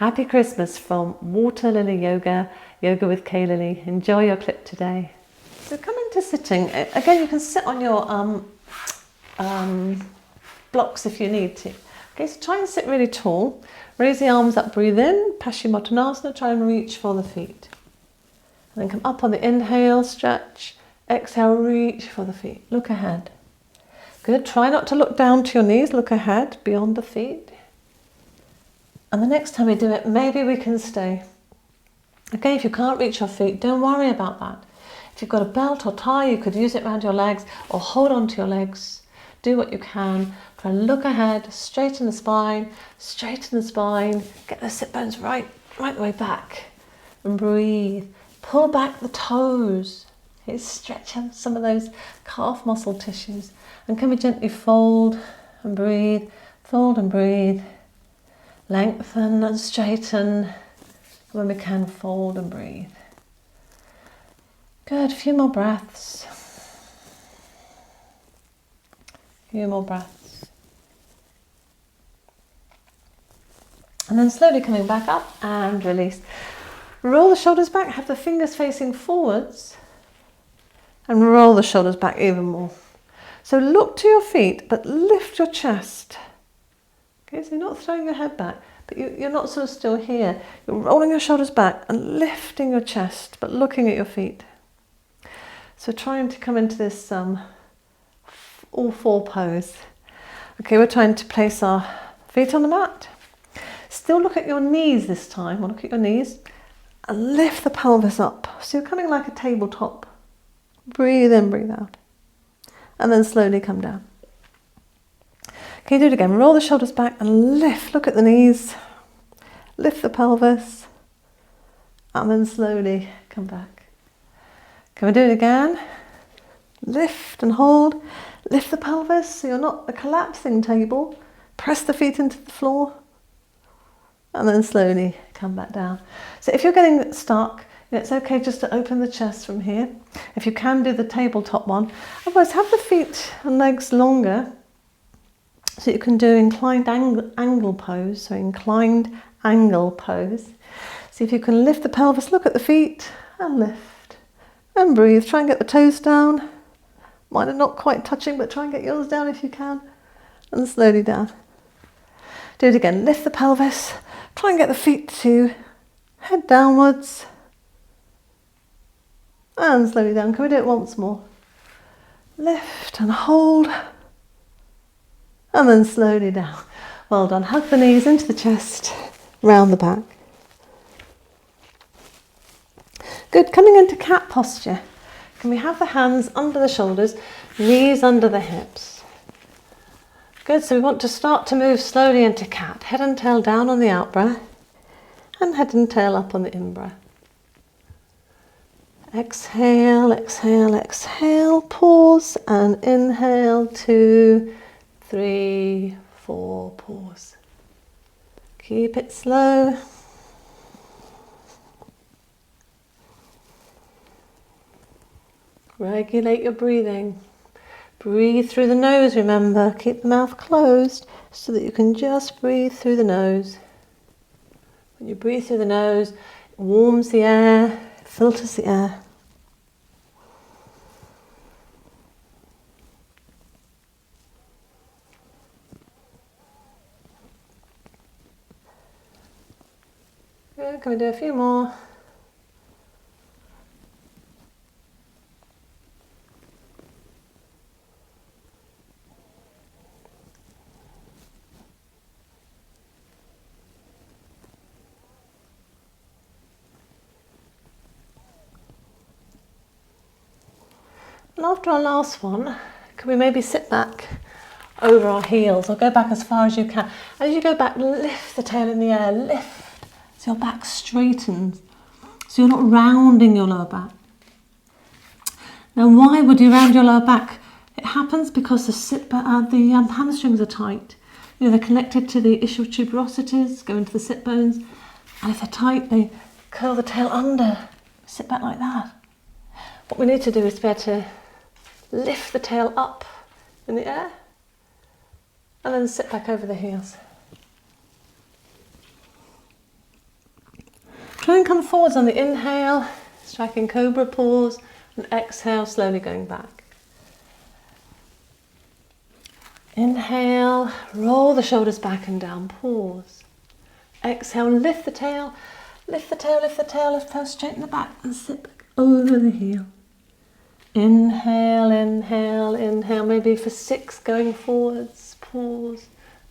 Happy Christmas from Water Lily Yoga, Yoga with Kay Lilley. Enjoy your clip today. So come into sitting. Again, you can sit on your blocks if you need to. Okay, so try and sit really tall. Raise the arms up, breathe in, Paschimottanasana, try and reach for the feet. And then come up on the inhale, stretch. Exhale, reach for the feet. Look ahead. Good, try not to look down to your knees, look ahead, beyond the feet. And the next time we do it, maybe we can stay. Okay, if you can't reach your feet, don't worry about that. If you've got a belt or tie, you could use it around your legs or hold on to your legs. Do what you can. Try and look ahead, straighten the spine, get the sit bones right the way back. And breathe. Pull back the toes. Okay, stretch out some of those calf muscle tissues. And can we gently fold and breathe, fold and breathe. Lengthen and straighten. When we can, fold and breathe. Good, a few more breaths. Few more breaths. And then slowly coming back up and release. Roll the shoulders back, have the fingers facing forwards. And roll the shoulders back even more. So look to your feet, but lift your chest. Okay, so you're not throwing your head back, but you're not sort of still here. You're rolling your shoulders back and lifting your chest, but looking at your feet. So trying to come into this all four pose. Okay, we're trying to place our feet on the mat. Still look at your knees this time, or look at your knees, and lift the pelvis up. So you're coming like a tabletop. Breathe in, breathe out. And then slowly come down. Okay, do it again. Roll the shoulders back and lift. Look at the knees. Lift the pelvis. And then slowly come back. Can we do it again? Lift and hold. Lift the pelvis so you're not a collapsing table. Press the feet into the floor. And then slowly come back down. So if you're getting stuck, it's okay just to open the chest from here. If you can, do the tabletop one. Otherwise, have the feet and legs longer so you can do inclined angle pose. So inclined angle pose. See if you can lift the pelvis, look at the feet and lift. And breathe. Try and get the toes down. Mine are not quite touching, but try and get yours down if you can. And slowly down. Do it again. Lift the pelvis. Try and get the feet to head downwards. And slowly down. Can we do it once more? Lift and hold. And then slowly down. Well done. Hug the knees into the chest, round the back. Good. Coming into cat posture. Can we have the hands under the shoulders, knees under the hips? Good. So we want to start to move slowly into cat. Head and tail down on the out breath and head and tail up on the in breath. Exhale, exhale, exhale. Pause and inhale. 2, 3, 4. Pause. Keep it slow. Regulate your breathing. Breathe through the nose, remember. Keep the mouth closed so that you can just breathe through the nose. When you breathe through the nose, it warms the air, it filters the air. Good, can we do a few more? And after our last one, can we maybe sit back over our heels or go back as far as you can? And as you go back, lift the tail in the air, lift so your back straightens, so you're not rounding your lower back. Now, why would you round your lower back? It happens because the hamstrings are tight. You know, they're connected to the ischial tuberosities, go into the sit bones, and if they're tight, they curl the tail under. Sit back like that. What we need to do is be able to lift the tail up in the air and then sit back over the heels. Try and come forwards on the inhale, striking cobra pause, and exhale, slowly going back. Inhale, roll the shoulders back and down, pause. Exhale, lift the tail, lift the tail, lift the tail, lift the tail, straighten the back and sit back over the heel. Inhale, inhale, inhale, maybe for 6 going forwards, pause.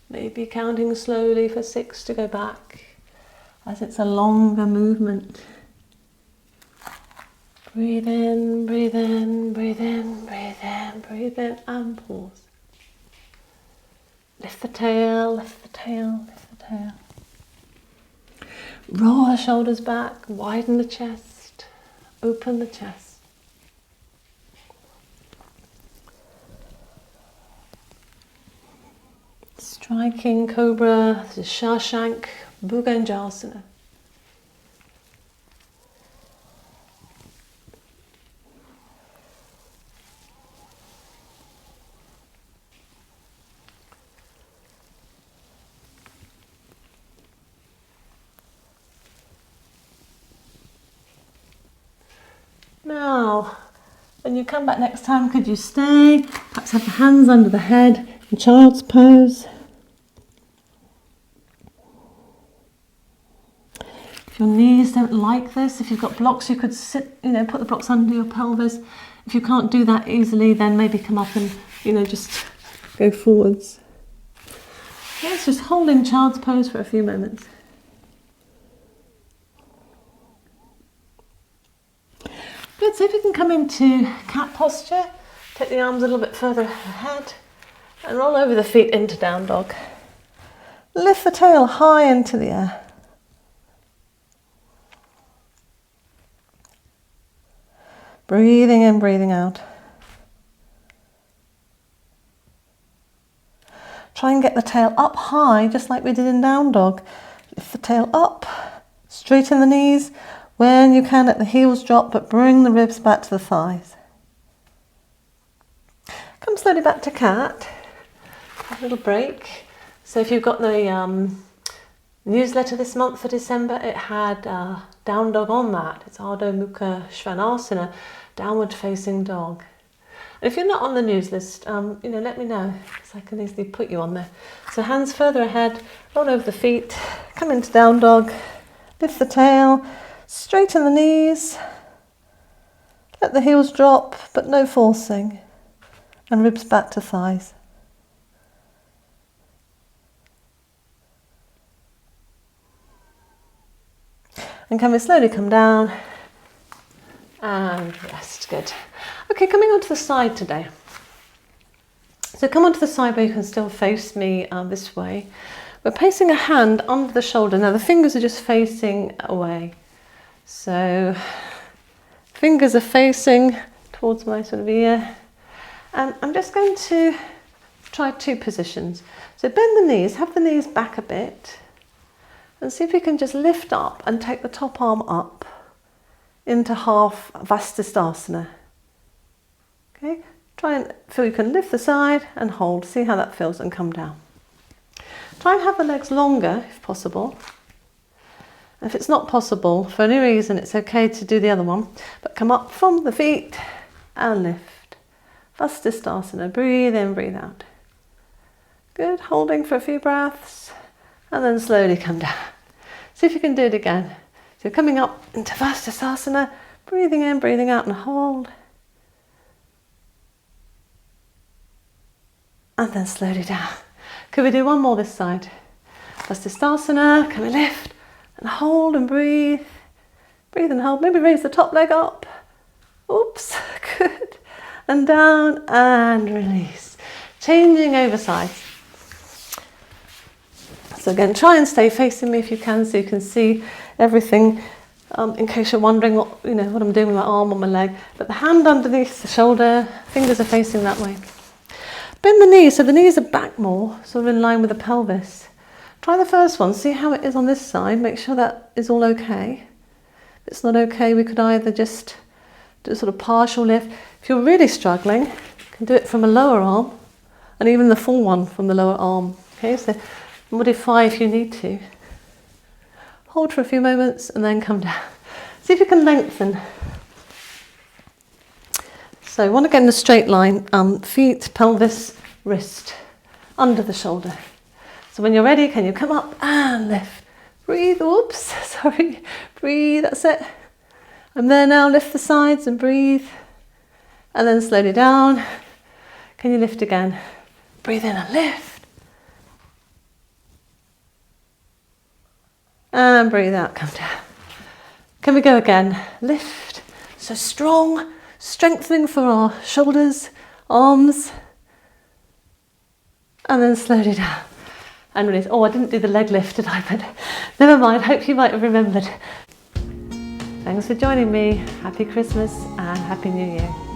Maybe counting slowly for 6 to go back, as it's a longer movement. Breathe in, breathe in, breathe in, breathe in, breathe in, and pause. Lift the tail, lift the tail, lift the tail. Roll the shoulders back, widen the chest, open the chest. Striking cobra, this is Shashank, Bhujangasana. Now, when you come back next time, could you stay? Perhaps have the hands under the head in child's pose. If your knees don't like this, if you've got blocks, you could sit, put the blocks under your pelvis. If you can't do that easily, then maybe come up and, just go forwards. Yes, just holding child's pose for a few moments. Good, so if you can come into cat posture, take the arms a little bit further ahead and roll over the feet into down dog. Lift the tail high into the air. Breathing in, breathing out. Try and get the tail up high, just like we did in down dog. Lift the tail up, straighten the knees. When you can, let the heels drop, but bring the ribs back to the thighs. Come slowly back to cat. A little break. So if you've got the newsletter this month for December, it had down dog on that. It's Ardha Mukha Svanasana, downward facing dog. And if you're not on the news list, let me know, because I can easily put you on there. So hands further ahead, roll over the feet, come into down dog, lift the tail, straighten the knees, let the heels drop, but no forcing, and ribs back to thighs. And can we slowly come down and rest, good. Okay, coming onto the side today. So come onto the side where you can still face me this way. We're placing a hand under the shoulder. Now the fingers are just facing away. So fingers are facing towards my sort of ear. And I'm just going to try 2 positions. So bend the knees, have the knees back a bit. And see if you can just lift up and take the top arm up into half Vastisthasana. Okay, try and feel you can lift the side and hold. See how that feels and come down. Try and have the legs longer if possible. If it's not possible, for any reason, it's okay to do the other one. But come up from the feet and lift. Vastisthasana, breathe in, breathe out. Good, holding for a few breaths. And then slowly come down. See if you can do it again. So coming up into Vastisthasana, breathing in, breathing out and hold. And then slowly down. Could we do one more this side? Vastisthasana, can we lift and hold and breathe? Breathe and hold, maybe raise the top leg up. Oops, good. And down and release. Changing over sides. So again, try and stay facing me if you can, so you can see everything. In case you're wondering what I'm doing with my arm or my leg. But the hand underneath the shoulder, fingers are facing that way. Bend the knees, so the knees are back more, sort of in line with the pelvis. Try the first one, see how it is on this side, make sure that is all okay. If it's not okay, we could either just do a sort of partial lift. If you're really struggling, you can do it from a lower arm, and even the full one from the lower arm. Okay, so modify if you need to. Hold for a few moments and then come down. See if you can lengthen. So you want to get in a straight line, feet, pelvis, wrist, under the shoulder. So when you're ready, can you come up and lift? Breathe, oops, sorry, breathe, that's it. And then now lift the sides and breathe. And then slowly down. Can you lift again? Breathe in and lift. And breathe out, come down. Can we go again? Lift. So strong, strengthening for our shoulders, arms. And then slowly down. And release. Oh, I didn't do the leg lift, did I? But never mind, hope you might have remembered. Thanks for joining me. Happy Christmas and Happy New Year.